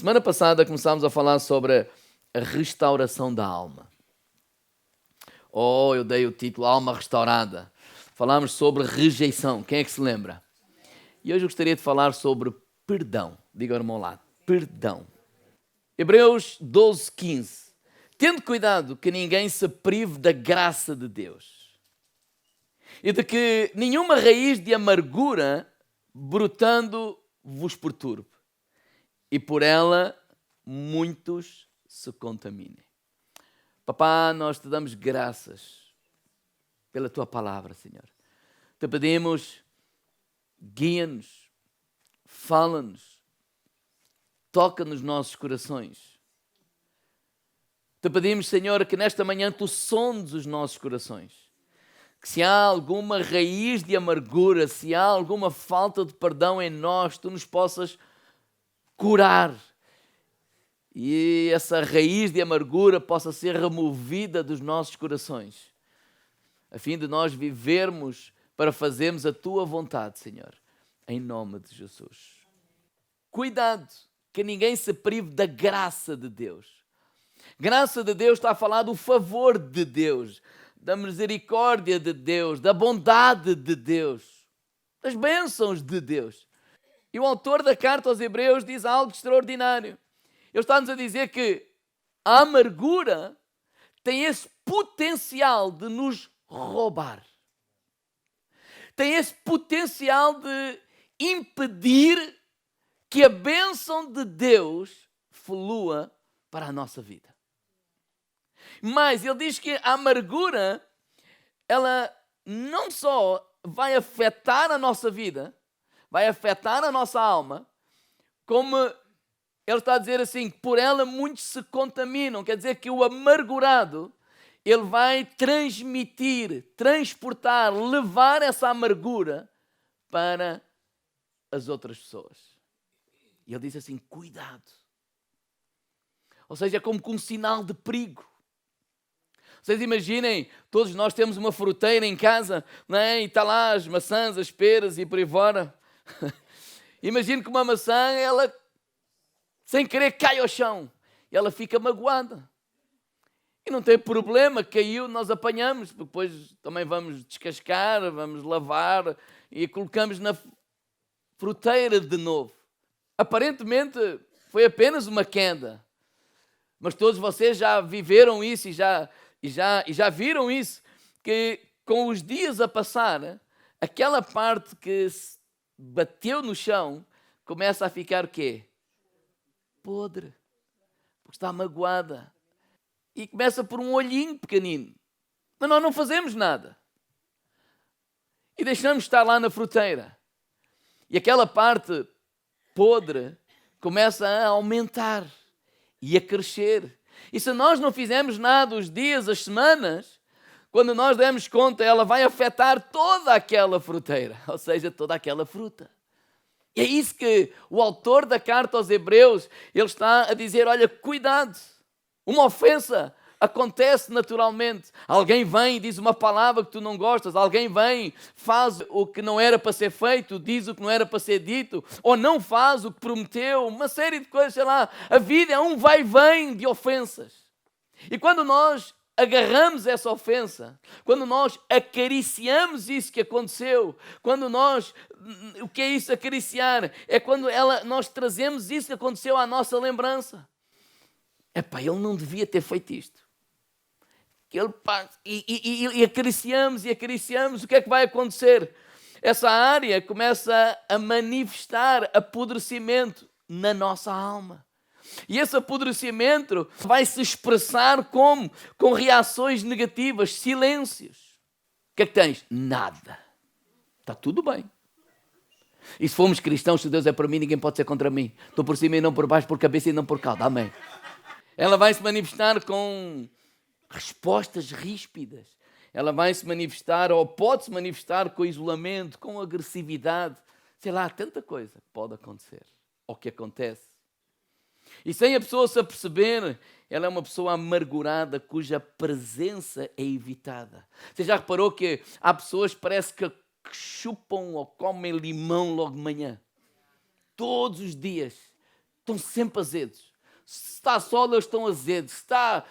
Semana passada começámos a falar sobre a restauração da alma. Eu dei o título Alma Restaurada. Falámos sobre rejeição. Quem é que se lembra? E hoje eu gostaria de falar sobre perdão. Diga ao irmão lá, perdão. Hebreus 12:15. Tendo cuidado que ninguém se prive da graça de Deus e de que nenhuma raiz de amargura brotando vos perturbe e por ela muitos se contaminem. Papá, nós te damos graças pela tua palavra, Senhor. Te pedimos, guia-nos, fala-nos, toca nos nossos corações. Te pedimos, Senhor, que nesta manhã tu sondes os nossos corações. Que se há alguma raiz de amargura, se há alguma falta de perdão em nós, tu nos possas curar. E essa raiz de amargura possa ser removida dos nossos corações, a fim de nós vivermos para fazermos a tua vontade, Senhor, em nome de Jesus. Cuidado, que ninguém se prive da graça de Deus. Graça de Deus está a falar do favor de Deus, da misericórdia de Deus, da bondade de Deus, das bênçãos de Deus. E o autor da carta aos Hebreus diz algo extraordinário. Ele está-nos a dizer que a amargura tem esse potencial de nos roubar. Tem esse potencial de impedir que a bênção de Deus flua para a nossa vida. Mas ele diz que a amargura, ela não só vai afetar a nossa vida, vai afetar a nossa alma, como ele está a dizer assim, por ela muitos se contaminam. Quer dizer que o amargurado, ele vai transmitir, transportar, levar essa amargura para as outras pessoas. E ele diz assim, cuidado. Ou seja, é como com um sinal de perigo. Vocês imaginem, todos nós temos uma fruteira em casa, não é? E está lá as maçãs, as peras e por aí fora. Imagine que uma maçã, ela, sem querer, cai ao chão. E ela fica magoada. E não tem problema, caiu, nós apanhamos. Depois também vamos descascar, vamos lavar e colocamos na fruteira de novo. Aparentemente foi apenas uma queda. Mas todos vocês já viveram isso e já viram isso, que com os dias a passar, aquela parte que se bateu no chão começa a ficar o quê? Podre, porque está magoada. E começa por um olhinho pequenino. Mas nós não fazemos nada. E deixamos estar lá na fruteira. E aquela parte podre começa a aumentar e a crescer. E se nós não fizermos nada os dias, as semanas, quando nós demos conta, ela vai afetar toda aquela fruteira, ou seja, toda aquela fruta. E é isso que o autor da carta aos Hebreus, ele está a dizer, olha, cuidado, uma ofensa acontece naturalmente. Alguém vem e diz uma palavra que tu não gostas, alguém vem, faz o que não era para ser feito, diz o que não era para ser dito, ou não faz o que prometeu, uma série de coisas, sei lá. A vida é um vai e vem de ofensas. E quando nós agarramos essa ofensa, quando nós acariciamos isso que aconteceu, o que é isso acariciar? É quando nós trazemos isso que aconteceu à nossa lembrança. Epá, ele não devia ter feito isto. E acariciamos, o que é que vai acontecer? Essa área começa a manifestar apodrecimento na nossa alma. E esse apodrecimento vai se expressar como? Com reações negativas, silêncios. O que é que tens? Nada. Está tudo bem. E se formos cristãos, se Deus é por mim, ninguém pode ser contra mim. Estou por cima e não por baixo, por cabeça e não por cauda. Amém. Ela vai se manifestar com respostas ríspidas. Ela vai se manifestar, ou pode se manifestar com isolamento, com agressividade. Sei lá, tanta coisa pode acontecer, ou que acontece. E sem a pessoa se aperceber, ela é uma pessoa amargurada, cuja presença é evitada. Você já reparou que há pessoas que parece que chupam ou comem limão logo de manhã? Todos os dias. estão sempre azedos. Se está sol, eles estão azedos. Se está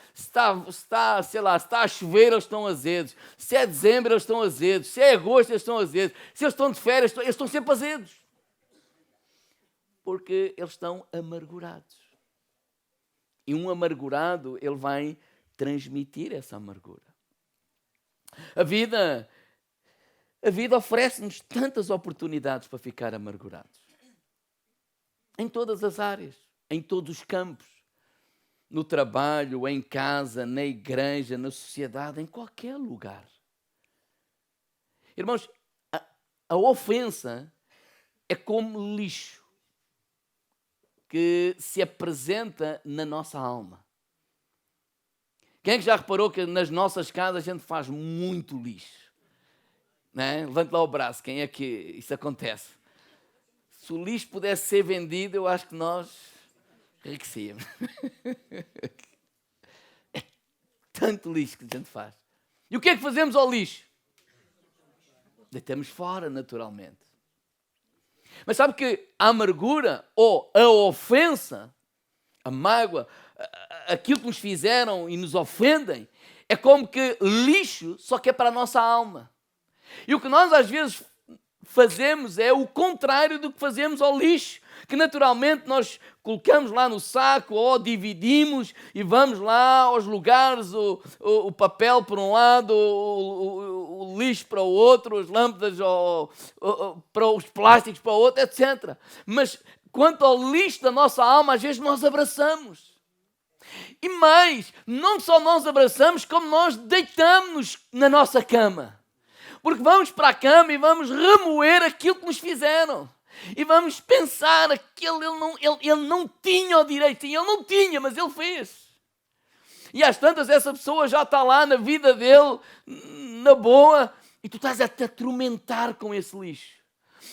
a chover, eles estão azedos. Se é dezembro, eles estão azedos. Se é agosto, eles estão azedos. Se eles estão de férias, eles estão sempre azedos. Porque eles estão amargurados. E um amargurado, ele vai transmitir essa amargura. A vida oferece-nos tantas oportunidades para ficar amargurados. Em todas as áreas, em todos os campos. No trabalho, em casa, na igreja, na sociedade, em qualquer lugar. Irmãos, a ofensa é como lixo que se apresenta na nossa alma. Quem é que já reparou que nas nossas casas a gente faz muito lixo? Não é? Levante lá o braço, quem é que isso acontece? Se o lixo pudesse ser vendido, eu acho que nós enriquecíamos. É tanto lixo que a gente faz. E o que é que fazemos ao lixo? Deitamos fora, naturalmente. Mas sabe que a amargura ou a ofensa, a mágoa, aquilo que nos fizeram e nos ofendem, é como que lixo, só que é para a nossa alma. E o que nós às vezes fazemos é o contrário do que fazemos ao lixo, que naturalmente nós colocamos lá no saco ou dividimos e vamos lá aos lugares, o papel para um lado, o lixo para o outro, as lâmpadas para os plásticos para o outro, etc. Mas quanto ao lixo da nossa alma, às vezes nós abraçamos. E mais, não só nós abraçamos, como nós deitamos na nossa cama. Porque vamos para a cama e vamos remoer aquilo que nos fizeram. E vamos pensar, ele não tinha o direito. E ele não tinha, mas ele fez. E às tantas, essa pessoa já está lá na vida dele, na boa, e tu estás a te atormentar com esse lixo.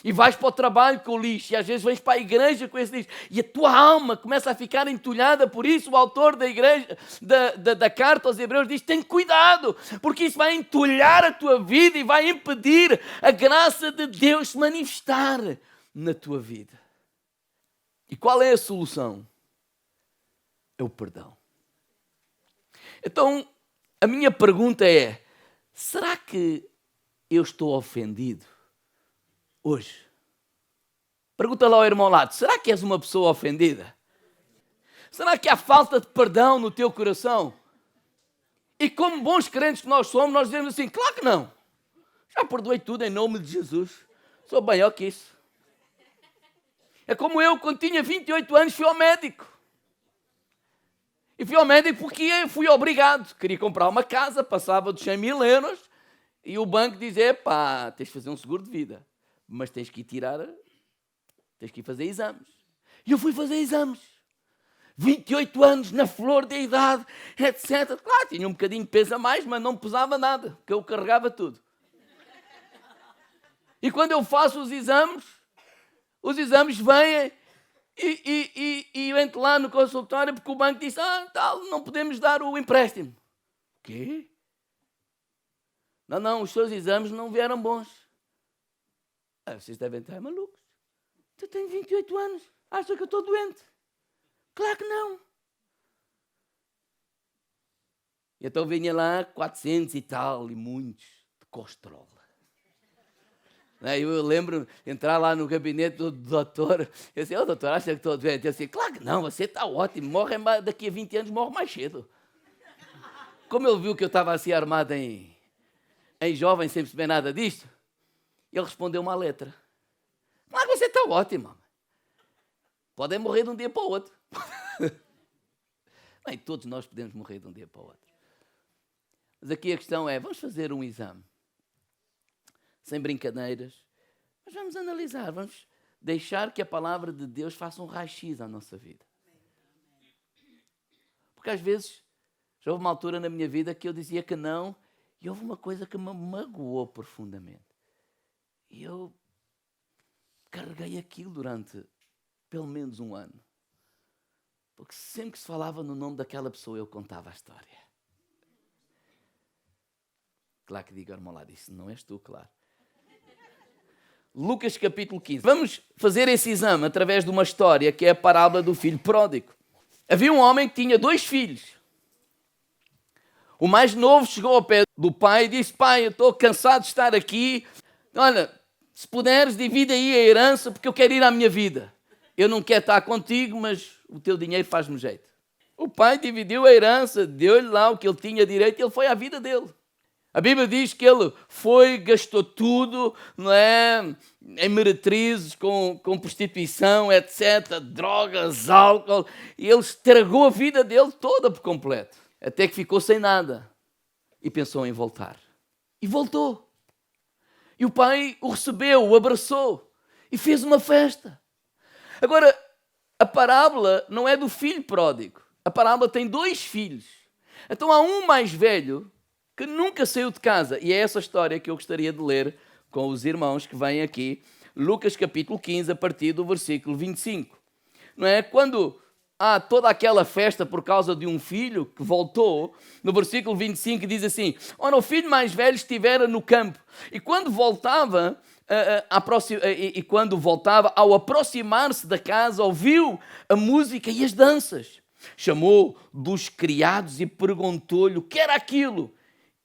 E vais para o trabalho com o lixo, e às vezes vais para a igreja com esse lixo, e a tua alma começa a ficar entulhada. Por isso o autor da igreja, da carta aos Hebreus diz, tem cuidado, porque isso vai entulhar a tua vida e vai impedir a graça de Deus se manifestar na tua vida. E qual é a solução? É o perdão. Então, a minha pergunta é, será que eu estou ofendido hoje? Pergunta lá ao irmão ao lado, será que és uma pessoa ofendida? Será que há falta de perdão no teu coração? E como bons crentes que nós somos, nós dizemos assim, claro que não. Já perdoei tudo em nome de Jesus. Sou maior que isso. É como eu, quando tinha 28 anos, fui ao médico. E fui ao médico porque fui obrigado. Queria comprar uma casa, passava dos 100 mil euros, e o banco dizia, pá, tens de fazer um seguro de vida. Mas tens que ir fazer exames. E eu fui fazer exames. 28 anos, na flor da idade, etc. Claro, tinha um bocadinho de peso a mais, mas não pesava nada, porque eu carregava tudo. E quando eu faço os exames vêm e eu entro lá no consultório porque o banco disse, tal, não podemos dar o empréstimo. O quê? Não, os seus exames não vieram bons. Vocês devem estar malucos. Eu tenho 28 anos. Acha que eu estou doente? Claro que não. E então vinha lá 400 e tal, e muitos, de colesterol. Eu lembro entrar lá no gabinete do doutor. Eu disse, doutor, acha que estou doente? Eu disse, claro que não, você está ótimo. Morre daqui a 20 anos, morre mais cedo. Como ele viu que eu estava assim armado em jovem, sem perceber nada disto, ele respondeu uma letra. Claro que você está ótimo. Podem morrer de um dia para o outro. Bem, todos nós podemos morrer de um dia para o outro. Mas aqui a questão é, vamos fazer um exame. Sem brincadeiras. Mas vamos analisar, vamos deixar que a palavra de Deus faça um raio-x à nossa vida. Porque às vezes, já houve uma altura na minha vida que eu dizia que não, e houve uma coisa que me magoou profundamente. E eu carreguei aquilo durante pelo menos um ano. Porque sempre que se falava no nome daquela pessoa, eu contava a história. Claro que digo, irmão lá, disse, não és tu, claro. Lucas capítulo 15. Vamos fazer esse exame através de uma história que é a parábola do filho pródigo. Havia um homem que tinha 2 filhos. O mais novo chegou ao pé do pai e disse: pai, eu estou cansado de estar aqui. Olha, se puderes, divide aí a herança porque eu quero ir à minha vida. Eu não quero estar contigo, mas o teu dinheiro faz-me jeito. O pai dividiu a herança, deu-lhe lá o que ele tinha direito e ele foi à vida dele. A Bíblia diz que ele foi, gastou tudo, não é? Em meretrizes, com prostituição, etc., drogas, álcool. E ele estragou a vida dele toda por completo. Até que ficou sem nada. E pensou em voltar. E voltou. E o pai o recebeu, o abraçou. E fez uma festa. Agora, a parábola não é do filho pródigo. A parábola tem 2 filhos. Então há um mais velho que nunca saiu de casa. E é essa história que eu gostaria de ler com os irmãos que vêm aqui. Lucas capítulo 15, a partir do versículo 25. Não é? Quando há toda aquela festa por causa de um filho que voltou, no versículo 25 diz assim: ora, o filho mais velho estivera no campo. E quando voltava, ao aproximar-se da casa, ouviu a música e as danças. Chamou dos criados e perguntou-lhe o que era aquilo.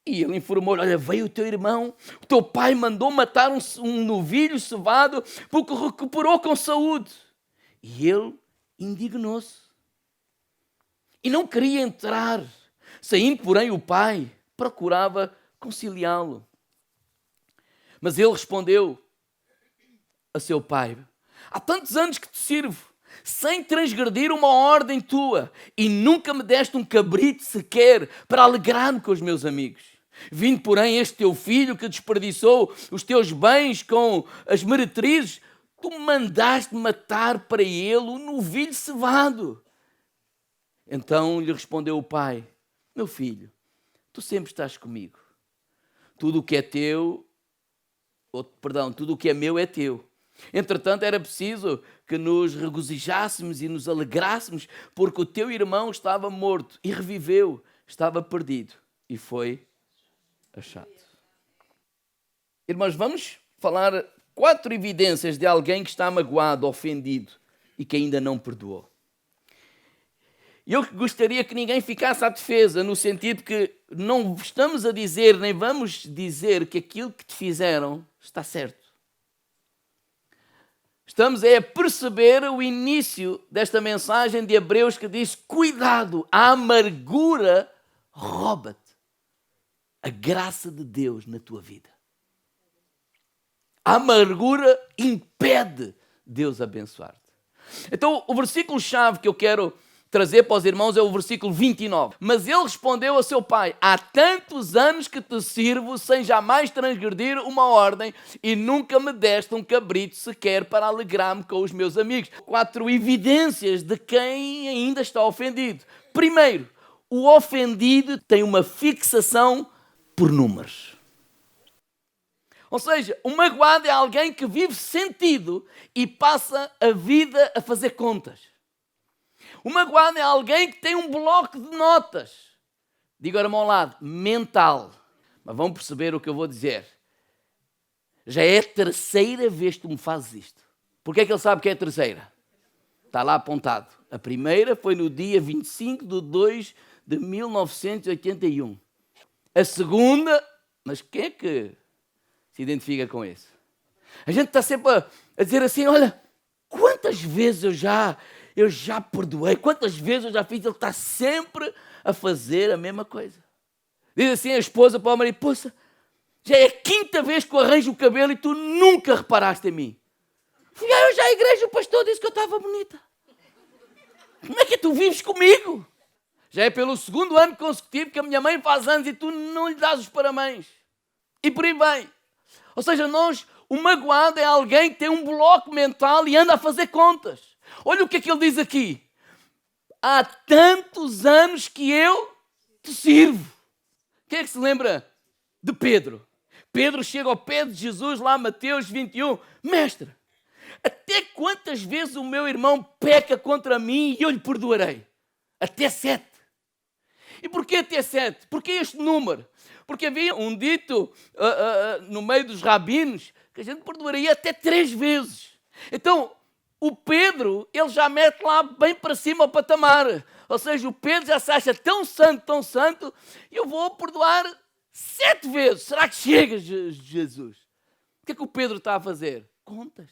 E ele informou-lhe: olha, veio o teu irmão, o teu pai mandou matar um novilho cevado porque recuperou com saúde. E ele indignou-se e não queria entrar. Saindo, porém, o pai procurava conciliá-lo. Mas ele respondeu a seu pai: há tantos anos que te sirvo, sem transgredir uma ordem tua, e nunca me deste um cabrito sequer para alegrar-me com os meus amigos. Vindo, porém, este teu filho que desperdiçou os teus bens com as meretrizes, tu mandaste matar para ele um novilho cevado. Então lhe respondeu o pai: meu filho, tu sempre estás comigo. Tudo o que é teu, tudo o que é meu é teu. Entretanto, era preciso que nos regozijássemos e nos alegrássemos, porque o teu irmão estava morto e reviveu, estava perdido e foi achado. Irmãos, vamos falar 4 evidências de alguém que está magoado, ofendido e que ainda não perdoou. Eu gostaria que ninguém ficasse à defesa, no sentido que não estamos a dizer, nem vamos dizer que aquilo que te fizeram está certo. Estamos a perceber o início desta mensagem de Hebreus que diz: cuidado, a amargura rouba-te a graça de Deus na tua vida. A amargura impede Deus abençoar-te. Então, o versículo-chave que eu quero trazer para os irmãos é o versículo 29. Mas ele respondeu a seu pai: há tantos anos que te sirvo sem jamais transgredir uma ordem e nunca me deste um cabrito sequer para alegrar-me com os meus amigos. 4 evidências de quem ainda está ofendido. Primeiro, o ofendido tem uma fixação por números. Ou seja, o magoado é alguém que vive sentido e passa a vida a fazer contas. O magoado é alguém que tem um bloco de notas. Digo agora ao lado, mental. Mas vão perceber o que eu vou dizer. Já é a 3ª vez que tu me fazes isto. Porquê é que ele sabe que é a 3ª? Está lá apontado. A primeira foi no dia 25 de 2 de 1981. A segunda, mas quem é que se identifica com isso? A gente está sempre a dizer assim: olha, quantas vezes eu já perdoei, quantas vezes eu já fiz. Ele está sempre a fazer a mesma coisa. Diz assim a esposa para o marido: poxa, já é a 5ª vez que eu arranjo o cabelo e tu nunca reparaste em mim. Eu já à igreja, o pastor disse que eu estava bonita. Como é que tu vives comigo? Já é pelo 2º ano consecutivo que a minha mãe faz anos e tu não lhe dás os parabéns. E por aí vai. Ou seja, o magoado é alguém que tem um bloco mental e anda a fazer contas. Olha o que é que ele diz aqui: há tantos anos que eu te sirvo. Quem é que se lembra de Pedro? Pedro chega ao pé de Jesus, lá Mateus 21. Mestre, até quantas vezes o meu irmão peca contra mim e eu lhe perdoarei? Até 7. E porquê até 7? Porquê este número? Porque havia um dito no meio dos rabinos que a gente perdoaria até 3 vezes. Então, o Pedro, ele já mete lá bem para cima o patamar. Ou seja, o Pedro já se acha tão santo, eu vou perdoar 7 vezes. Será que chega, Jesus? O que é que o Pedro está a fazer? Contas.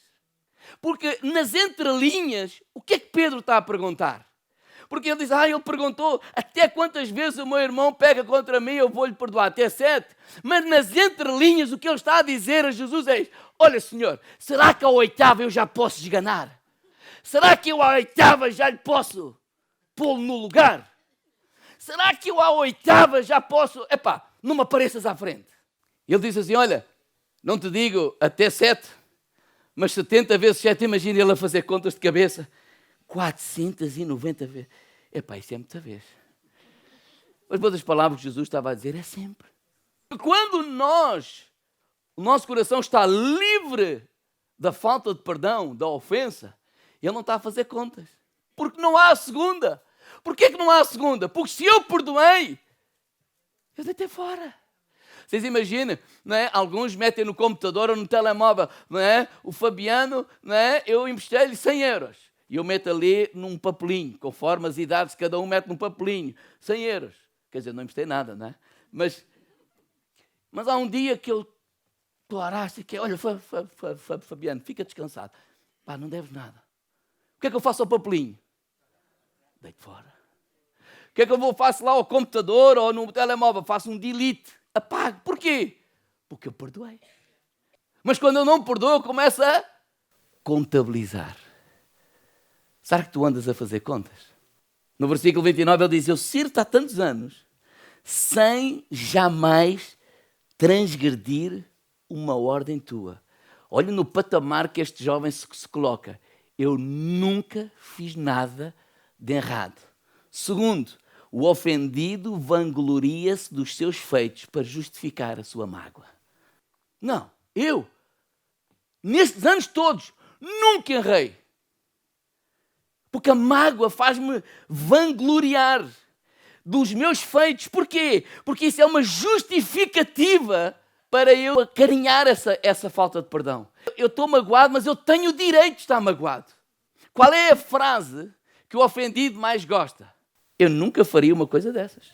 Porque nas entrelinhas, o que é que Pedro está a perguntar? Porque ele diz, ele perguntou até quantas vezes o meu irmão pega contra mim, eu vou-lhe perdoar, até 7. Mas nas entrelinhas, o que ele está a dizer a Jesus é, olha, Senhor, será que ao 8º eu já posso esganar? Será que eu à 8ª já lhe posso pô-lo no lugar? Será que eu à 8ª já posso... não me apareças à frente. Ele diz assim, olha, não te digo até 7, mas 70 vezes 7, imagina ele a fazer contas de cabeça. 490 vezes. Isso é muita vez. Mas outras palavras que Jesus estava a dizer, é sempre. Quando o nosso coração está livre da falta de perdão, da ofensa, ele não está a fazer contas. Porque não há a segunda. Porquê que não há a segunda? Porque se eu perdoei, eu deitei fora. Vocês imaginam, não é? Alguns metem no computador ou no telemóvel, não é? O Fabiano, não é? Eu emprestei-lhe 100 euros. E eu meto ali num papelinho, conforme as idades, cada um mete num papelinho. 100 euros. Quer dizer, não emprestei nada, não é? Mas há um dia que eu declaraste que, olha, Fabiano, fica descansado. Não deves nada. O que é que eu faço ao papelinho? Deito fora. O que é que eu faço lá ao computador ou no telemóvel? Faço um delete. Apago. Porquê? Porque eu perdoei. Mas quando eu não perdoo, eu começo a contabilizar. Será que tu andas a fazer contas? No versículo 29 ele diz, eu sirvo-te há tantos anos sem jamais transgredir uma ordem tua. Olha no patamar que este jovem se coloca. Eu nunca fiz nada de errado. Segundo, o ofendido vangloria-se dos seus feitos para justificar a sua mágoa. Não, eu, nestes anos todos, nunca errei. Porque a mágoa faz-me vangloriar dos meus feitos. Porquê? Porque isso é uma justificativa para eu acarinhar essa falta de perdão. Eu estou magoado, mas eu tenho o direito de estar magoado. Qual é a frase que o ofendido mais gosta? Eu nunca faria uma coisa dessas.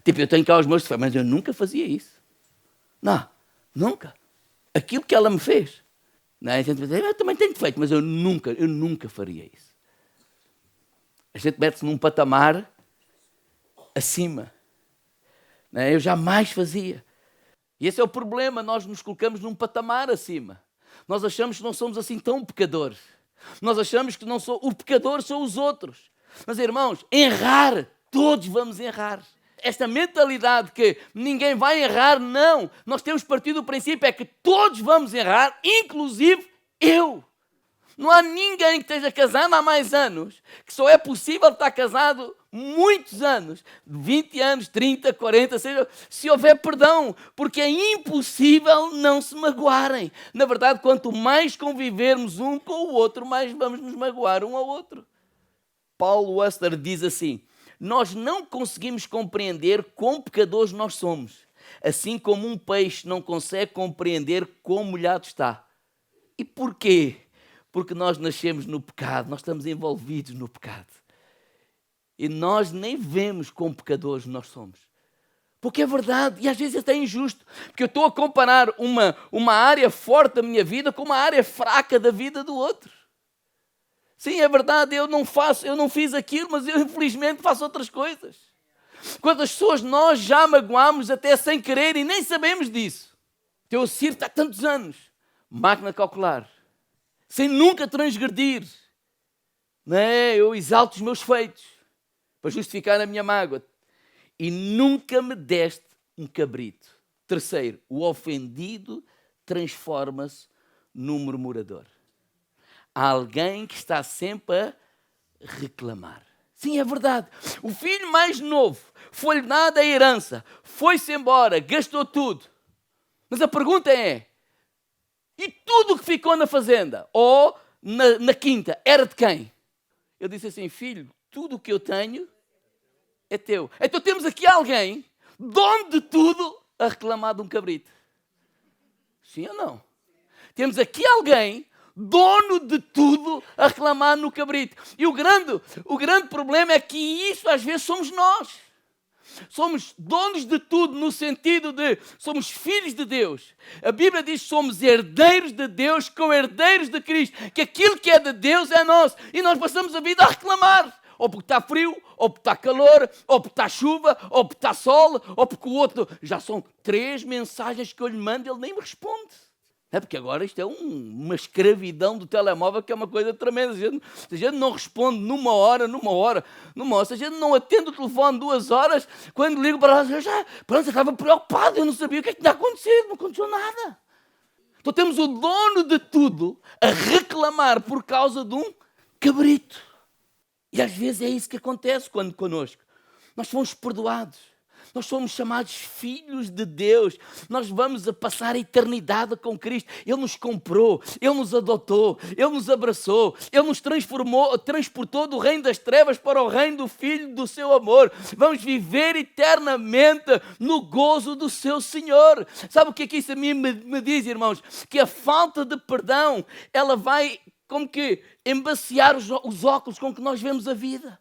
Eu tenho cá os meus defeitos, mas eu nunca fazia isso. Não, nunca. Aquilo que ela me fez. Não, a gente diz, eu também tenho defeito, mas eu nunca faria isso. A gente mete-se num patamar acima. Não é? Eu jamais fazia. E esse é o problema, nós nos colocamos num patamar acima. Nós achamos que não somos assim tão pecadores. Nós achamos que o pecador são os outros. Mas, irmãos, errar, todos vamos errar. Esta mentalidade que ninguém vai errar, não. Nós temos partido do princípio é que todos vamos errar, inclusive eu. Não há ninguém que esteja casado há mais anos, que só é possível estar casado muitos anos, 20 anos, 30, 40, seja, se houver perdão, porque é impossível não se magoarem. Na verdade, quanto mais convivermos um com o outro, mais vamos nos magoar um ao outro. Paulo Oster diz assim, nós não conseguimos compreender quão pecadores nós somos, assim como um peixe não consegue compreender quão molhado está. E porquê? Porque nós nascemos no pecado, nós estamos envolvidos no pecado. E nós nem vemos como pecadores nós somos. Porque é verdade, e às vezes até é injusto. Porque eu estou a comparar uma área forte da minha vida com uma área fraca da vida do outro. Sim, é verdade, eu não fiz aquilo, mas eu infelizmente faço outras coisas. Quantas pessoas nós já magoamos até sem querer e nem sabemos disso. Eu sirvo há tantos anos, máquina calcular. Sem nunca transgredir. Não é? Eu exalto os meus feitos para justificar a minha mágoa. E nunca me deste um cabrito. Terceiro, o ofendido transforma-se num murmurador. Há alguém que está sempre a reclamar. Sim, é verdade. O filho mais novo foi-lhe dada a herança, foi-se embora, gastou tudo. Mas a pergunta é, e tudo o que ficou na fazenda, ou na quinta, era de quem? Eu disse assim, filho, tudo o que eu tenho é teu. Então temos aqui alguém, dono de tudo, a reclamar de um cabrito. Sim ou não? Temos aqui alguém, dono de tudo, a reclamar no cabrito. E o grande problema é que isso às vezes somos nós. Somos donos de tudo no sentido de somos filhos de Deus. A Bíblia diz que somos herdeiros de Deus, co-herdeiros de Cristo, que aquilo que é de Deus é nosso. E nós passamos a vida a reclamar. Ou porque está frio, ou porque está calor, ou porque está chuva, ou porque está sol, ou porque o outro... Já são 3 mensagens que eu lhe mando e ele nem me responde. É porque agora isto é uma escravidão do telemóvel que é uma coisa tremenda. Se a gente não responde numa hora, se a gente não atende o telefone 2 horas, quando ligo para lá, eu estava preocupado, eu não sabia o que é que tinha acontecido, não aconteceu nada. Então temos o dono de tudo a reclamar por causa de um cabrito. E às vezes é isso que acontece quando connosco. Nós fomos perdoados. Nós somos chamados filhos de Deus. Nós vamos a passar a eternidade com Cristo. Ele nos comprou, Ele nos adotou, Ele nos abraçou, Ele nos transportou do reino das trevas para o reino do Filho do seu amor. Vamos viver eternamente no gozo do seu Senhor. Sabe o que é que isso a mim me diz, irmãos? Que a falta de perdão, ela vai como que embaciar os óculos com que nós vemos a vida.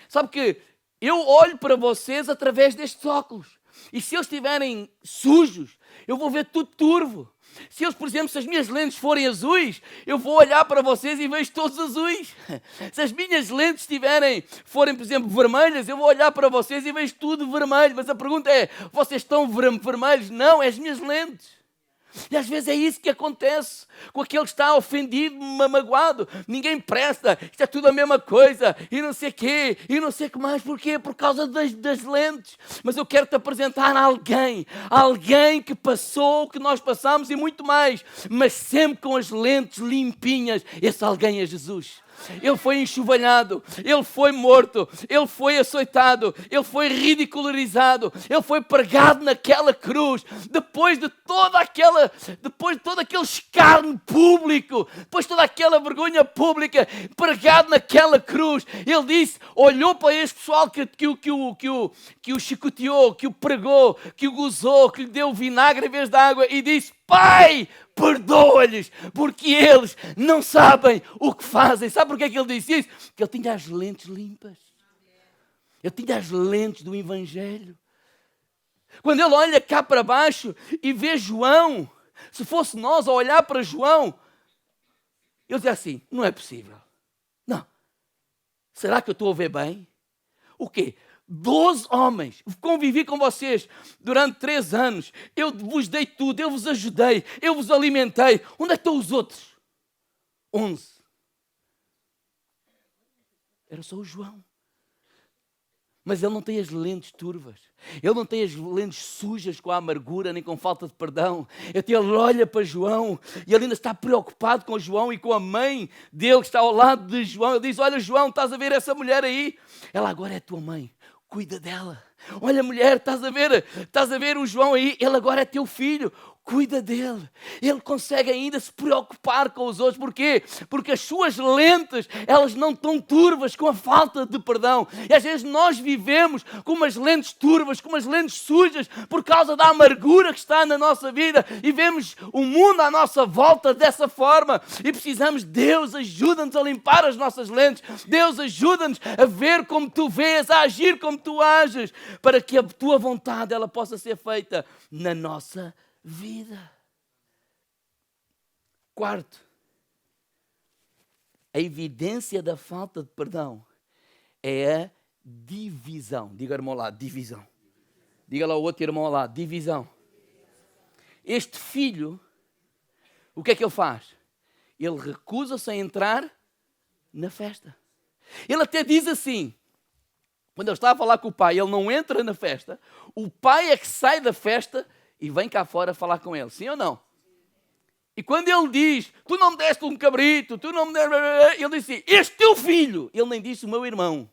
Sabe que eu olho para vocês através destes óculos. E se eles estiverem sujos, eu vou ver tudo turvo. Se eles, por exemplo, se as minhas lentes forem azuis, eu vou olhar para vocês e vejo todos azuis. Se as minhas lentes forem, por exemplo, vermelhas, eu vou olhar para vocês e vejo tudo vermelho. Mas a pergunta é, vocês estão vermelhos? Não, é as minhas lentes. E às vezes é isso que acontece com aquele que está ofendido, magoado. Ninguém presta, isto é tudo a mesma coisa, e não sei o quê, e não sei o que mais. Porquê? Por causa das lentes. Mas eu quero-te apresentar alguém que passou o que nós passamos e muito mais, mas sempre com as lentes limpinhas. Esse alguém é Jesus. Ele foi enxovalhado, ele foi morto, ele foi açoitado, ele foi ridicularizado, ele foi pregado naquela cruz, depois de todo aquele escárnio público, depois de toda aquela vergonha pública, pregado naquela cruz. Ele disse, olhou para este pessoal que o chicoteou, que o pregou, que o gozou, que lhe deu vinagre em vez de água e disse, Pai, perdoa-lhes, porque eles não sabem o que fazem. Sabe porquê que ele disse isso? Porque ele tinha as lentes limpas. Ele tinha as lentes do Evangelho. Quando ele olha cá para baixo e vê João, se fosse nós a olhar para João, ele dizia assim, não é possível. Não. Será que eu estou a ver bem? O quê? 12 homens, convivi com vocês durante 3 anos, eu vos dei tudo, eu vos ajudei, eu vos alimentei. Onde é que estão os outros? 11. Era só o João. Mas ele não tem as lentes turvas. Ele não tem as lentes sujas com a amargura nem com falta de perdão. Ele olha para João e ele ainda está preocupado com João e com a mãe dele que está ao lado de João. Ele diz, olha João, estás a ver essa mulher aí? Ela agora é tua mãe. Cuida dela. Olha, mulher, estás a ver o João aí? Ele agora é teu filho. Cuida dele. Ele consegue ainda se preocupar com os outros. Porquê? Porque as suas lentes, elas não estão turvas com a falta de perdão. E às vezes nós vivemos com umas lentes turvas, com umas lentes sujas, por causa da amargura que está na nossa vida. E vemos o mundo à nossa volta dessa forma. E precisamos, Deus ajuda-nos a limpar as nossas lentes. Deus ajuda-nos a ver como tu vês, a agir como tu ages, para que a tua vontade ela possa ser feita na nossa vida. Quarto, a evidência da falta de perdão é a divisão. Diga, irmão, lá, divisão. Diga lá o outro irmão lá, divisão. Este filho, o que é que ele faz? Ele recusa-se a entrar na festa. Ele até diz assim, quando ele está a falar com o pai, ele não entra na festa, o pai é que sai da festa e vem cá fora falar com ele, sim ou não? E quando ele diz, tu não me deste um cabrito, tu não me deste... Ele diz assim, este teu filho. Ele nem disse o meu irmão.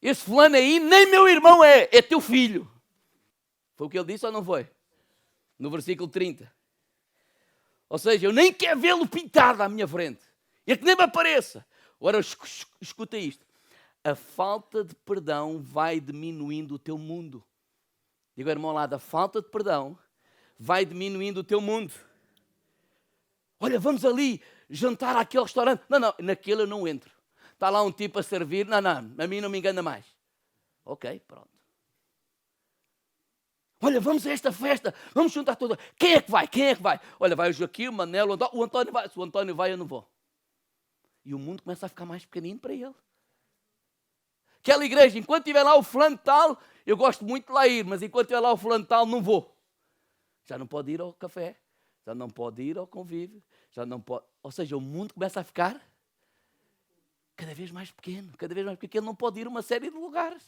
Esse fulano aí nem meu irmão é teu filho. Foi o que ele disse ou não foi? No versículo 30. Ou seja, eu nem quero vê-lo pintado à minha frente. E que nem me apareça. Agora escuta isto. A falta de perdão vai diminuindo o teu mundo. Digo, irmão, lá, da falta de perdão vai diminuindo o teu mundo. Olha, vamos ali jantar àquele restaurante. Não, naquele eu não entro. Está lá um tipo a servir. Não, a mim não me engana mais. Ok, pronto. Olha, vamos a esta festa. Vamos juntar toda. Quem é que vai? Olha, vai o Joaquim, o Manel, o António vai. Se o António vai, eu não vou. E o mundo começa a ficar mais pequenino para ele. Aquela igreja, enquanto tiver lá o fulano tal, eu gosto muito de lá ir, mas enquanto tiver lá o fulano tal, não vou. Já não pode ir ao café, já não pode ir ao convívio, já não pode... Ou seja, o mundo começa a ficar cada vez mais pequeno, porque ele não pode ir a uma série de lugares.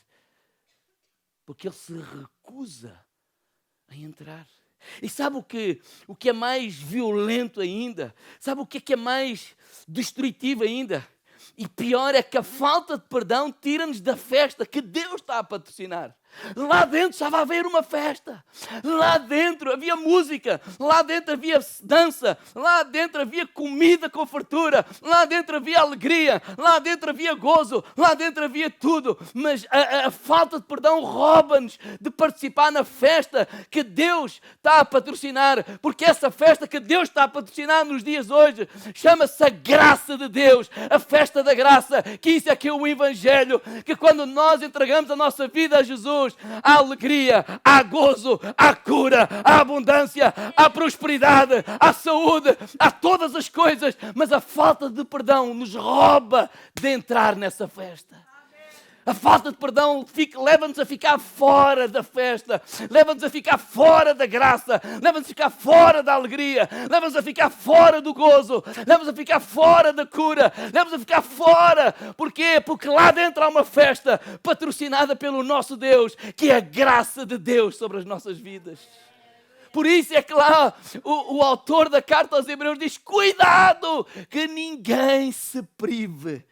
Porque ele se recusa a entrar. E sabe o que é mais violento ainda? Sabe o que é mais destrutivo ainda? E pior é que a falta de perdão tira-nos da festa que Deus está a patrocinar. Lá dentro estava a haver uma festa. Lá dentro havia música. Lá dentro havia dança. Lá dentro havia comida com fartura. Lá dentro havia alegria. Lá dentro havia gozo. Lá dentro havia tudo. Mas a falta de perdão rouba-nos de participar na festa que Deus está a patrocinar. Porque essa festa que Deus está a patrocinar nos dias de hoje chama-se a graça de Deus. A festa da graça. Que isso é que é o Evangelho. Que quando nós entregamos a nossa vida a Jesus, há alegria, há gozo, há cura, há abundância, há prosperidade, há saúde, há todas as coisas, mas a falta de perdão nos rouba de entrar nessa festa. A falta de perdão leva-nos a ficar fora da festa, leva-nos a ficar fora da graça, leva-nos a ficar fora da alegria, leva-nos a ficar fora do gozo, leva-nos a ficar fora da cura, leva-nos a ficar fora. Porquê? Porque lá dentro há uma festa patrocinada pelo nosso Deus, que é a graça de Deus sobre as nossas vidas. Por isso é que lá o autor da carta aos Hebreus diz: cuidado que ninguém se prive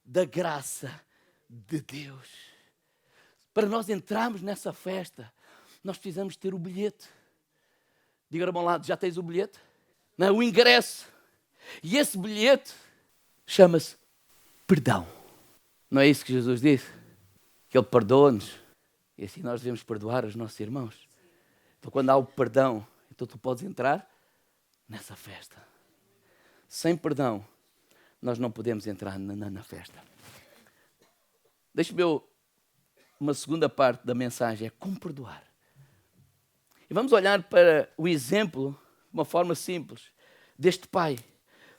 da graça de Deus. Para nós entrarmos nessa festa, nós precisamos ter o bilhete. Diga ao meu lado: já tens o bilhete? Não, o ingresso. E esse bilhete chama-se perdão. Não é isso que Jesus disse? Que Ele perdoa-nos. E assim nós devemos perdoar os nossos irmãos. Então quando há o perdão, então tu podes entrar nessa festa. Sem perdão, nós não podemos entrar na festa. Deixa-me eu, uma segunda parte da mensagem, é como perdoar. E vamos olhar para o exemplo, de uma forma simples, deste pai,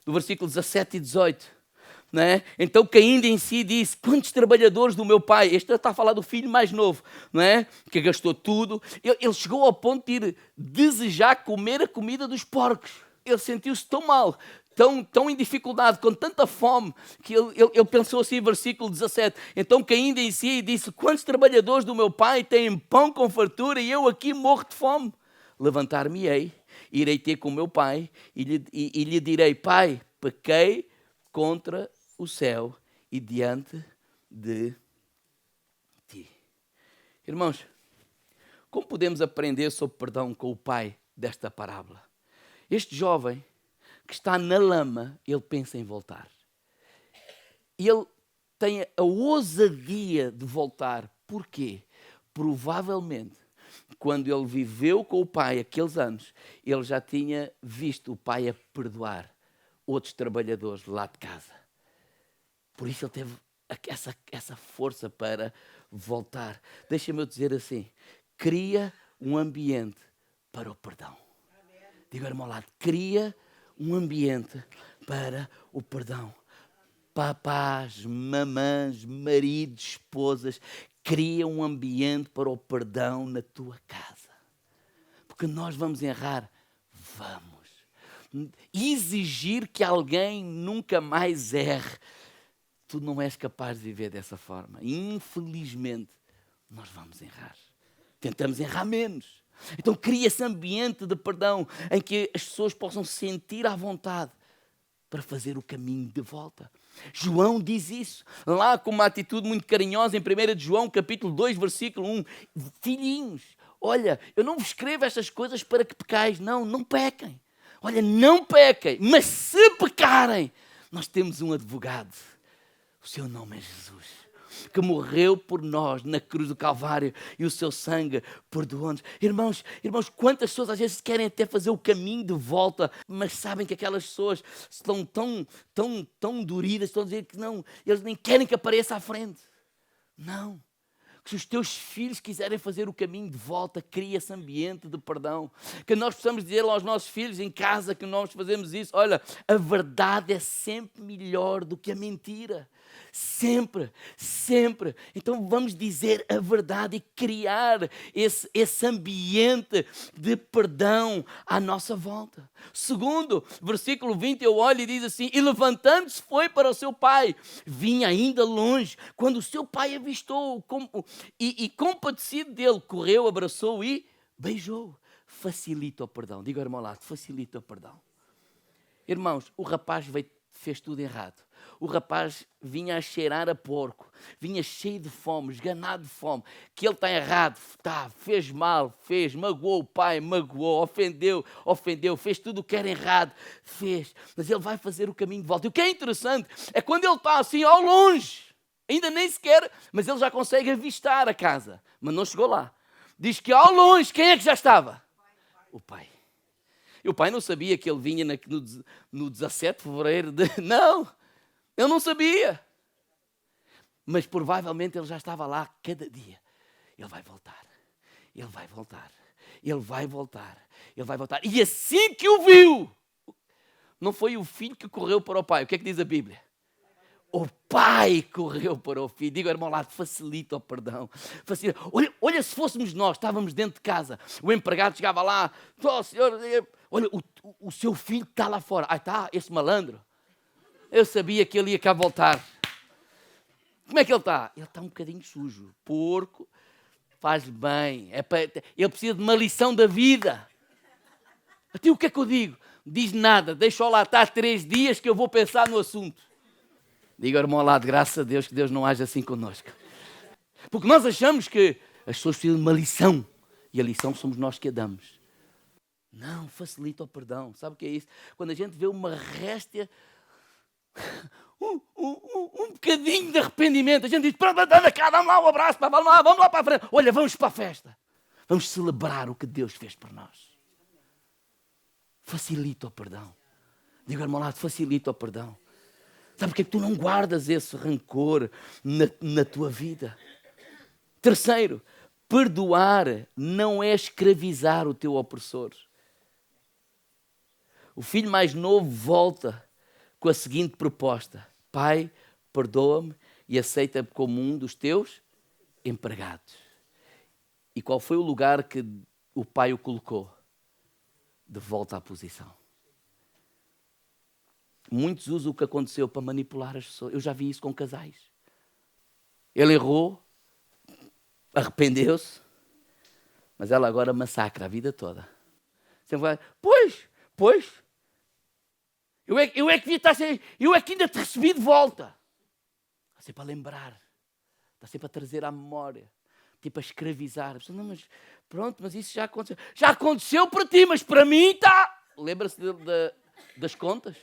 do versículo 17 e 18. Não é? Então caindo em si disse: quantos trabalhadores do meu pai? Este está a falar do filho mais novo, não é? Que gastou tudo. Ele chegou ao ponto de ir desejar comer a comida dos porcos. Ele sentiu-se tão mal, tão em dificuldade, com tanta fome, que ele pensou assim, versículo 17. Então caindo em si disse: quantos trabalhadores do meu pai têm pão com fartura e eu aqui morro de fome? Levantar-me-ei, irei ter com o meu pai e lhe direi: pai, pequei contra o céu e diante de ti. Irmãos, como podemos aprender sobre perdão com o pai desta parábola? Este jovem que está na lama, ele pensa em voltar. Ele tem a ousadia de voltar. Porquê? Provavelmente, quando ele viveu com o pai aqueles anos, ele já tinha visto o pai a perdoar outros trabalhadores lá de casa. Por isso ele teve essa força para voltar. Deixa-me eu dizer assim: cria um ambiente para o perdão. Diga ao meu lado: cria um ambiente para o perdão. Papás, mamãs, maridos, esposas, cria um ambiente para o perdão na tua casa. Porque nós vamos errar. Vamos. Exigir que alguém nunca mais erre. Tu não és capaz de viver dessa forma. Infelizmente, nós vamos errar. Tentamos errar menos. Então cria esse ambiente de perdão em que as pessoas possam sentir à vontade para fazer o caminho de volta. João diz isso lá com uma atitude muito carinhosa em 1 de João, capítulo 2, versículo 1. Filhinhos, olha, eu não vos escrevo estas coisas para que pecais. Não pequem. Olha, não pequem, mas se pecarem, nós temos um advogado. O seu nome é Jesus. que morreu por nós na cruz do Calvário e o seu sangue perdoou-nos. Irmãos, quantas pessoas às vezes querem até fazer o caminho de volta, mas sabem que aquelas pessoas estão tão duridas, estão a dizer que não, eles nem querem que apareça à frente. Não. Que se os teus filhos quiserem fazer o caminho de volta, cria esse ambiente de perdão. Que nós possamos dizer aos nossos filhos em casa que nós fazemos isso. Olha, a verdade é sempre melhor do que a mentira. Sempre, sempre. Então vamos dizer a verdade e criar esse ambiente de perdão à nossa volta. Segundo, versículo 20, eu olho e diz assim: e levantando-se foi para o seu pai. Vinha ainda longe, quando o seu pai avistou e compadecido dele, correu, abraçou e beijou. Facilita o perdão. Diga ao irmão lá, facilita o perdão. Irmãos, o rapaz fez tudo errado. O rapaz vinha a cheirar a porco, vinha cheio de fome, esganado de fome, que ele está errado, fez mal, magoou o pai, magoou, ofendeu, fez tudo o que era errado, mas ele vai fazer o caminho de volta. E o que é interessante é quando ele está assim ao longe, ainda nem sequer, mas ele já consegue avistar a casa, mas não chegou lá. Diz que ao longe, quem é que já estava? O pai. E o pai não sabia que ele vinha no 17 de fevereiro. Não, ele não sabia. Mas provavelmente ele já estava lá cada dia. Ele vai voltar, ele vai voltar, ele vai voltar, ele vai voltar. E assim que o viu, não foi o filho que correu para o pai. O que é que diz a Bíblia? O pai correu para o filho. Diga ao irmão lá, facilita o perdão. Facilita. Olha, se fôssemos nós, estávamos dentro de casa, o empregado chegava lá, senhor, olha, o seu filho está lá fora. Está, esse malandro. Eu sabia que ele ia cá voltar. Como é que ele está? Ele está um bocadinho sujo. Porco, faz bem. Ele precisa de uma lição da vida. Até o que é que eu digo? Diz nada, deixa-o lá estar 3 dias que eu vou pensar no assunto. Diga ao irmão lá, de graças a Deus, que Deus não age assim connosco. Porque nós achamos que as pessoas precisam de uma lição. E a lição somos nós que a damos. Não, facilita o perdão. Sabe o que é isso? Quando a gente vê uma réstia, um bocadinho de arrependimento, a gente diz, pronto, anda cá, dá-me lá um abraço, vamos lá para a frente. Olha, vamos para a festa. Vamos celebrar o que Deus fez por nós. Facilita o perdão. Diga ao irmão lá, facilita o perdão. Sabe porque é que tu não guardas esse rancor na tua vida? Terceiro, perdoar não é escravizar o teu opressor. O filho mais novo volta com a seguinte proposta: Pai, perdoa-me e aceita-me como um dos teus empregados. E qual foi o lugar que o pai o colocou? De volta à posição. Muitos usam o que aconteceu para manipular as pessoas. Eu já vi isso com casais. Ele errou, arrependeu-se, mas ela agora massacra a vida toda. Sempre vai, pois, eu é que devia estar sempre, eu é que ainda te recebi de volta. Está sempre a lembrar, está sempre a trazer à memória, tipo a escravizar. A pessoa, não, mas pronto, mas isso já aconteceu. Já aconteceu para ti, mas para mim está. Lembra-se das contas?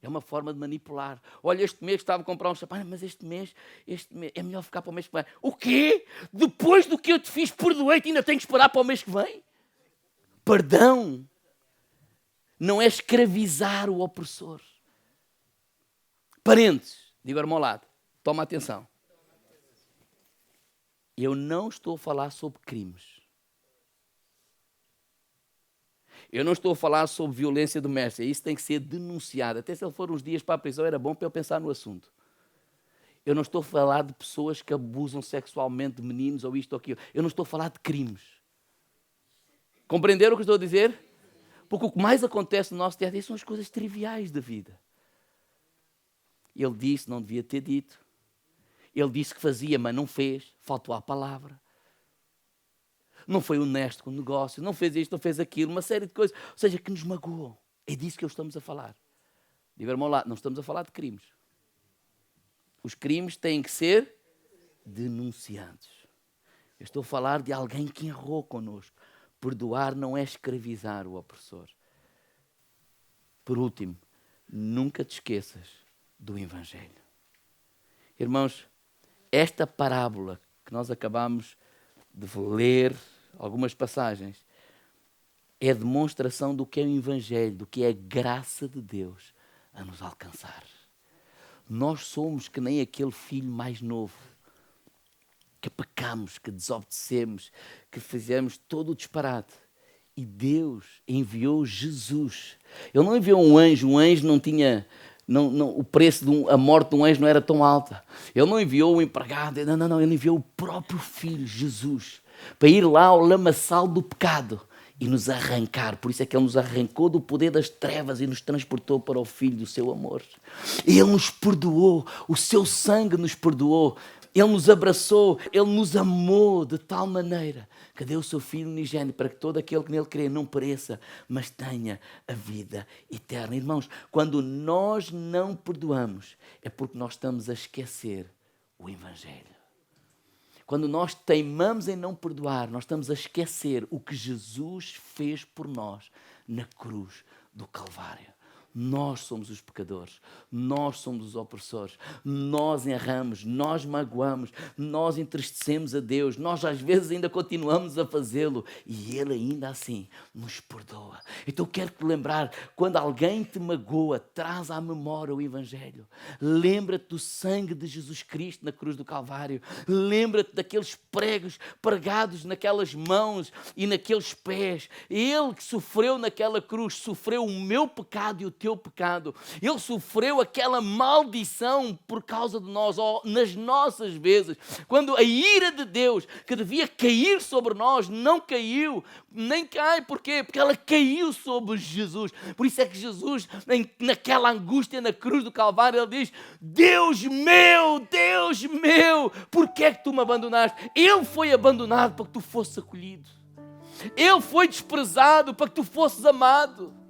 É uma forma de manipular. Olha, este mês estava a comprar um sapato, mas este mês é melhor ficar para o mês que vem. O quê? Depois do que eu te fiz, perdoei-te, ainda tenho que esperar para o mês que vem? Perdão não é escravizar o opressor. Parentes, digo ao irmão ao lado, toma atenção. Eu não estou a falar sobre crimes. Eu não estou a falar sobre violência doméstica. Isso tem que ser denunciado. Até se ele for uns dias para a prisão, era bom para eu pensar no assunto. Eu não estou a falar de pessoas que abusam sexualmente de meninos ou isto ou aquilo. Eu não estou a falar de crimes. Compreenderam o que estou a dizer? Porque o que mais acontece no nosso dia a dia são as coisas triviais da vida. Ele disse, não devia ter dito. Ele disse que fazia, mas não fez. Faltou a palavra. Não foi honesto com o negócio, não fez isto, não fez aquilo, uma série de coisas, ou seja, que nos magoam. É disso que estamos a falar. Diga, irmão lá, não estamos a falar de crimes. Os crimes têm que ser denunciados. Eu estou a falar de alguém que errou connosco. Perdoar não é escravizar o opressor. Por último, nunca te esqueças do Evangelho. Irmãos, esta parábola que nós acabamos de ler, algumas passagens, é a demonstração do que é o Evangelho, do que é a graça de Deus a nos alcançar. Nós somos que nem aquele filho mais novo, que pecamos, que desobedecemos, que fizemos todo o disparate. E Deus enviou Jesus. Ele não enviou um anjo não tinha... o preço a morte de um anjo não era tão alta. Ele não enviou um empregado, não, ele enviou o próprio Filho, Jesus, para ir lá ao lamaçal do pecado e nos arrancar. Por isso é que Ele nos arrancou do poder das trevas e nos transportou para o Filho do seu amor. Ele nos perdoou, o seu sangue nos perdoou. Ele nos abraçou, Ele nos amou de tal maneira que deu o seu Filho unigênito para que todo aquele que nele crê não pereça, mas tenha a vida eterna. Irmãos, quando nós não perdoamos, é porque nós estamos a esquecer o Evangelho. Quando nós teimamos em não perdoar, nós estamos a esquecer o que Jesus fez por nós na cruz do Calvário. Nós somos os pecadores, nós somos os opressores, nós erramos, nós magoamos, nós entristecemos a Deus, nós às vezes ainda continuamos a fazê-lo e Ele ainda assim nos perdoa. Então eu quero te lembrar, quando alguém te magoa, traz à memória o Evangelho. Lembra-te do sangue de Jesus Cristo na cruz do Calvário. Lembra-te daqueles pregos pregados naquelas mãos e naqueles pés. Ele que sofreu naquela cruz, sofreu o meu pecado e o teu pecado. Ele sofreu aquela maldição por causa de nós, ou nas nossas vezes. Quando a ira de Deus, que devia cair sobre nós, não caiu, nem cai. Porquê? Porque ela caiu sobre Jesus. Por isso é que Jesus, naquela angústia na cruz do Calvário, ele diz: Deus meu, por que é que tu me abandonaste? Ele foi abandonado para que tu fosses acolhido. Ele foi desprezado para que tu fosses amado.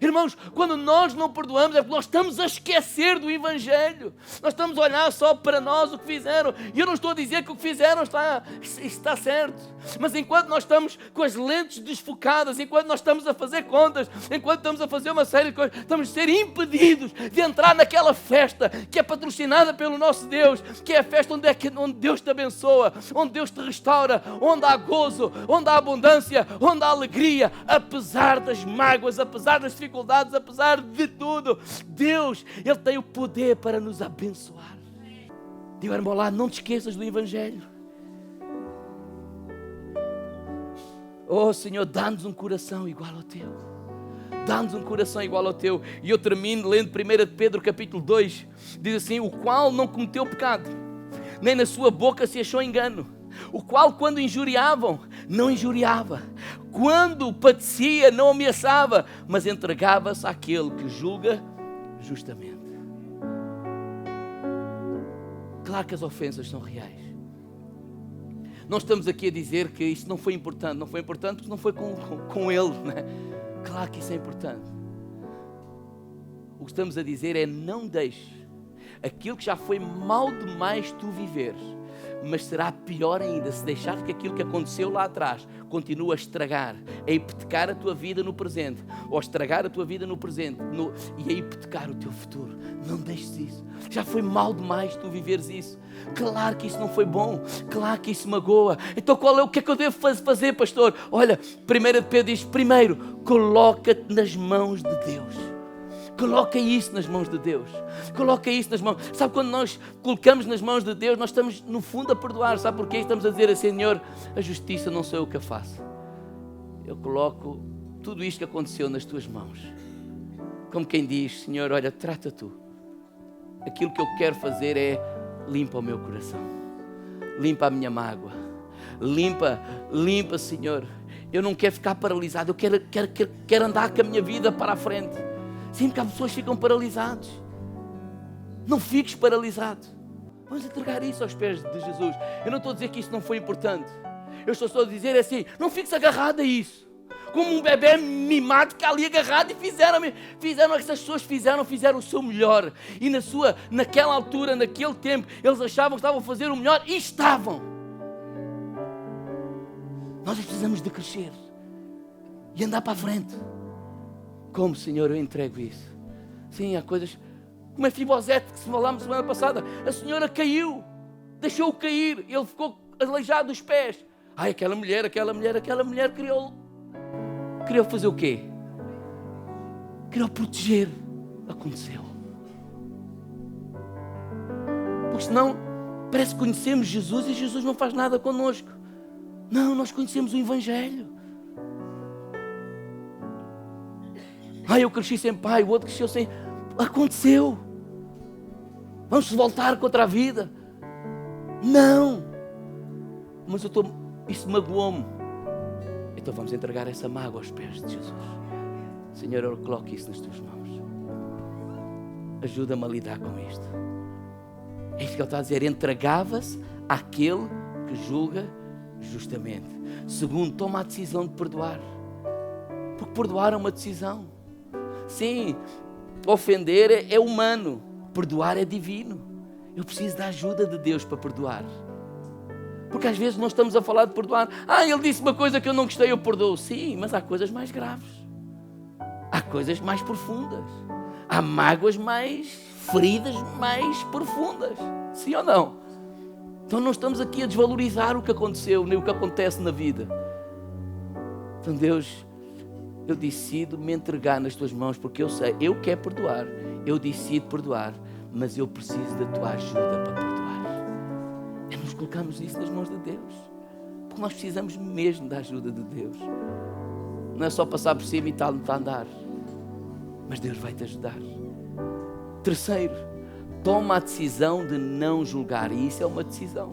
Irmãos, quando nós não perdoamos é porque nós estamos a esquecer do Evangelho. Nós estamos a olhar só para nós o que fizeram. E eu não estou a dizer que o que fizeram está certo. Mas enquanto nós estamos com as lentes desfocadas, enquanto nós estamos a fazer contas, enquanto estamos a fazer uma série de coisas, estamos a ser impedidos de entrar naquela festa que é patrocinada pelo nosso Deus, que é a festa onde Deus te abençoa, onde Deus te restaura, onde há gozo, onde há abundância, onde há alegria, apesar das mágoas, apesar das dificuldades, apesar de tudo. Deus, Ele tem o poder para nos abençoar. Diga, irmão, lá, não te esqueças do Evangelho. Oh Senhor, dá-nos um coração igual ao Teu. Dá-nos um coração igual ao Teu. E eu termino lendo 1 Pedro capítulo 2. Diz assim: o qual não cometeu pecado, nem na sua boca se achou engano. O qual, quando injuriavam, não injuriava. Quando padecia, não ameaçava, mas entregava-se àquele que julga justamente. Claro que as ofensas são reais. Não estamos aqui a dizer que isso não foi importante. Não foi importante porque não foi com ele, né? Claro que isso é importante. O que estamos a dizer é: não deixes aquilo que já foi mal demais tu viveres, mas será pior ainda se deixares que aquilo que aconteceu lá atrás continue a estragar, a hipotecar a tua vida no presente, ou a estragar a tua vida no presente e a hipotecar o teu futuro. Não deixes isso. Já foi mal demais tu viveres isso. Claro que isso não foi bom, claro que isso magoa. Então o que é que eu devo fazer, pastor? Olha, 1 Pedro diz: primeiro, coloca-te nas mãos de Deus. Coloca isso nas mãos de Deus. Coloca isso nas mãos. Sabe, quando nós colocamos nas mãos de Deus, nós estamos no fundo a perdoar. Sabe porquê? Estamos a dizer assim: Senhor, a justiça não sou eu que a faço. Eu coloco tudo isto que aconteceu nas tuas mãos. Como quem diz: Senhor, olha, trata tu. Aquilo que eu quero fazer é: limpa o meu coração. Limpa a minha mágoa. Limpa, Senhor. Eu não quero ficar paralisado. Eu quero andar com a minha vida para a frente. Sempre que há pessoas que ficam paralisados. Não fiques paralisado. Vamos entregar isso aos pés de Jesus. Eu não estou a dizer que isso não foi importante. Eu estou só a dizer assim: não fiques agarrado a isso. Como um bebê mimado que ali agarrado, e fizeram essas pessoas fizeram o seu melhor. E naquela altura, naquele tempo, eles achavam que estavam a fazer o melhor, e estavam. Nós precisamos de crescer e andar para a frente. Como, Senhor, eu entrego isso? Sim, há coisas. Como a Mefibosete, que falámos semana passada. A senhora caiu, deixou-o cair, ele ficou aleijado dos pés. Ai, aquela mulher queria fazer o quê? Queria o proteger. Aconteceu. Porque senão parece que conhecemos Jesus e Jesus não faz nada connosco. Não, nós conhecemos o Evangelho. Ai, eu cresci sem pai, o outro cresceu sem... Aconteceu. Vamos voltar contra a vida. Não. Mas isso magoou-me. Então vamos entregar essa mágoa aos pés de Jesus. Senhor, eu coloco isso nas tuas mãos. Ajuda-me a lidar com isto. É isso que ele está a dizer. Entregava-se àquele que julga justamente. Segundo, toma a decisão de perdoar. Porque perdoar é uma decisão. Sim, ofender é humano. Perdoar é divino. Eu preciso da ajuda de Deus para perdoar. Porque às vezes nós estamos a falar de perdoar. Ele disse uma coisa que eu não gostei, eu perdoo. Sim, mas há coisas mais graves. Há coisas mais profundas. Há mágoas feridas mais profundas. Sim ou não? Então não estamos aqui a desvalorizar o que aconteceu, nem o que acontece na vida. Então Deus, eu decido me entregar nas tuas mãos, porque eu sei, eu quero perdoar. Eu decido perdoar, mas eu preciso da tua ajuda para perdoar. Nos colocamos isso nas mãos de Deus, porque nós precisamos mesmo da ajuda de Deus. Não é só passar por cima e tal, não está a andar, mas Deus vai te ajudar. Terceiro, toma a decisão de não julgar, e isso é uma decisão,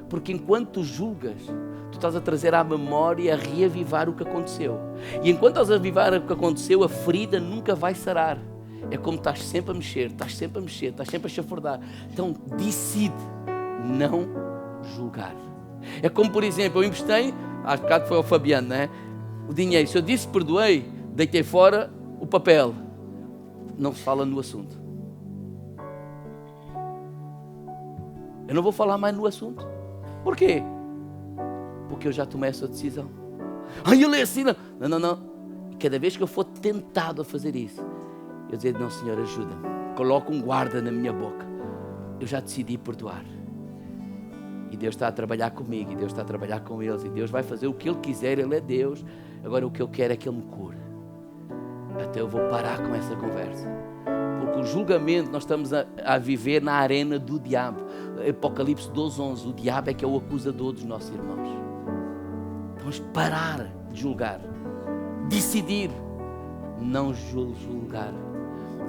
porque enquanto tu julgas, tu estás a trazer à memória, a reavivar o que aconteceu, e enquanto estás a avivar o que aconteceu, a ferida nunca vai sarar. É como estás sempre a mexer, estás sempre a chafurdar. Então decide não julgar. É como, por exemplo, eu emprestei, há bocado foi ao Fabiano, não é? O dinheiro, se eu disse perdoei, deitei fora o papel, não se fala no assunto. Eu não vou falar mais no assunto. Por quê? Porque eu já tomei essa decisão. Ele é assim, não. E cada vez que eu for tentado a fazer isso, eu dizer, não, Senhor, ajuda-me, coloca um guarda na minha boca. Eu já decidi perdoar. E Deus está a trabalhar comigo, e Deus está a trabalhar com eles, e Deus vai fazer o que Ele quiser, Ele é Deus. Agora o que eu quero é que Ele me cure. Até eu vou parar com essa conversa. Porque o julgamento, nós estamos a viver na arena do diabo. Apocalipse 12:11, o diabo é que é o acusador dos nossos irmãos. Vamos parar de julgar. Decidir não julgar.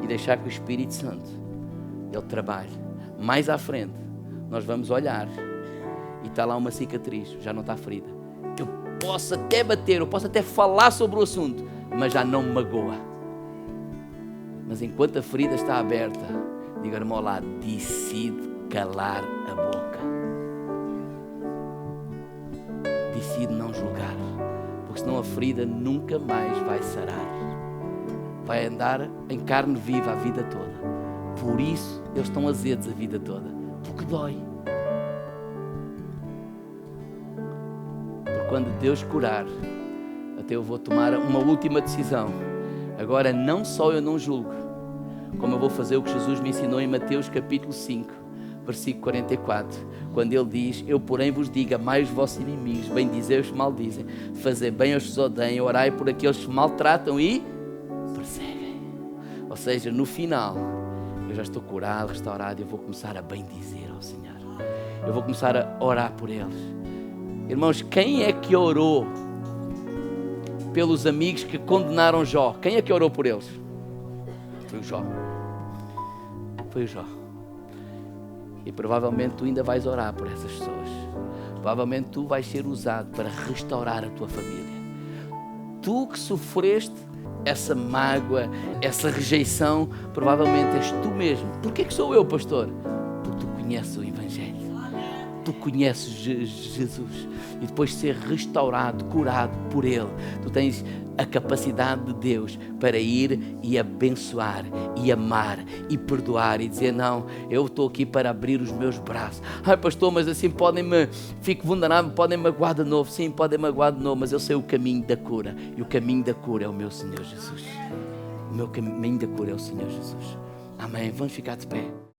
E deixar que o Espírito Santo, Ele trabalhe. Mais à frente, nós vamos olhar e está lá uma cicatriz, já não está ferida. Eu posso até bater, eu posso até falar sobre o assunto, mas já não me magoa. Mas enquanto a ferida está aberta, diga, irmão, lá, decide calar a boca. Decide não julgar, porque senão a ferida nunca mais vai sarar. Vai andar em carne viva a vida toda. Por isso eles estão azedos a vida toda, porque dói. Quando Deus curar, até eu vou tomar uma última decisão. Agora, não só eu não julgo, como eu vou fazer o que Jesus me ensinou em Mateus capítulo 5, versículo 44, quando Ele diz, eu porém vos digo, amai os vossos inimigos, bendizei os que maldizem, fazei bem aos que vos odeiam, orai por aqueles que maltratam e perseguem. Ou seja, no final, eu já estou curado, restaurado, e eu vou começar a bendizer ao Senhor. Eu vou começar a orar por eles. Irmãos, quem é que orou pelos amigos que condenaram Jó? Quem é que orou por eles? Foi o Jó. Foi o Jó. E provavelmente tu ainda vais orar por essas pessoas. Provavelmente tu vais ser usado para restaurar a tua família. Tu que sofreste essa mágoa, essa rejeição, provavelmente és tu mesmo. Porquê que sou eu, pastor? Porque tu conheces o Evangelho. Tu conheces Jesus e depois de ser restaurado, curado por Ele, tu tens a capacidade de Deus para ir e abençoar e amar e perdoar e dizer, não, eu estou aqui para abrir os meus braços. Ai pastor, mas assim fico vulnerável, podem magoar de novo. Sim, podem magoar de novo, mas eu sei o caminho da cura, e o caminho da cura é o meu Senhor Jesus. O meu caminho da cura é o Senhor Jesus. Amém. Vamos ficar de pé.